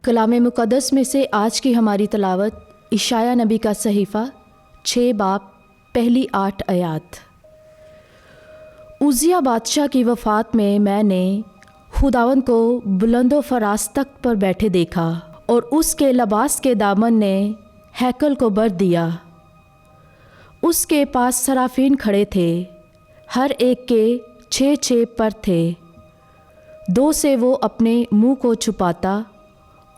कलाम मुक़द्दस में से आज की हमारी तलावत इशाया नबी का सहीफ़ा 6 बाब पहली 8 आयात। उज़िया बादशाह की वफ़ात में मैंने खुदावंद को बुलंदो फराज तख्त पर बैठे देखा और उसके लिबास के दामन ने हैकल को भर दिया। उसके पास सराफीन खड़े थे, हर एक के 6 पर थे। 2 से वो अपने मुंह को छुपाता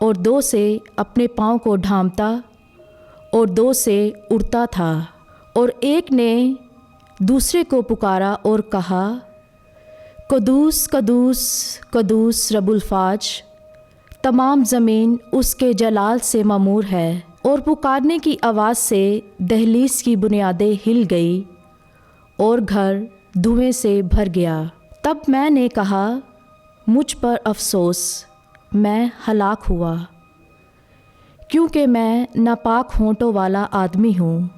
और 2 से अपने पाँव को ढांपता और 2 से उड़ता था। और एक ने दूसरे को पुकारा और कहा, कदूस कदूस कदूस रब्बुल फ़ाज, तमाम ज़मीन उसके जलाल से मामूर है। और पुकारने की आवाज़ से दहलीज की बुनियादें हिल गई और घर धुएं से भर गया। तब मैंने कहा, मुझ पर अफसोस, मैं हलाक हुआ, क्योंकि मैं नापाक होंठों वाला आदमी हूँ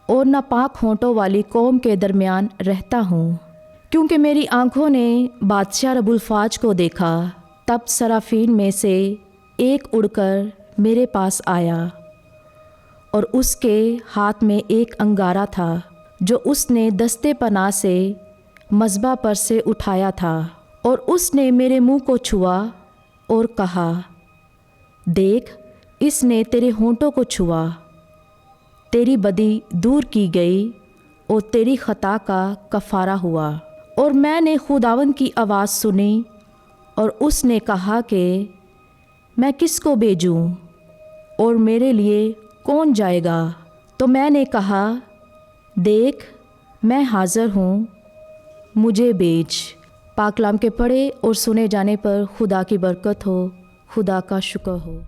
और नापाक होंठों वाली कौम के दरमियान रहता हूँ। क्योंकि मेरी आँखों ने बादशाह रब्बुल फ़ाज को देखा। तब सराफीन में से एक उड़कर मेरे पास आया और उसके हाथ में एक अंगारा था जो उसने दस्ते पनाह से मज़बा पर से उठाया था। और उसने मेरे मुंह को छुआ और कहा, देख, इसने तेरे होंठों को छुआ, तेरी बदी दूर की गई और तेरी खता का कफ़ारा हुआ। और मैंने खुदावंद की आवाज़ सुनी और उसने कहा कि मैं किसको भेजूं और मेरे लिए कौन जाएगा? तो मैंने कहा, देख, मैं हाज़िर हूँ, मुझे भेज। पाक कलाम के पढ़े और सुने जाने पर खुदा की बरकत हो, खुदा का शुक्र हो।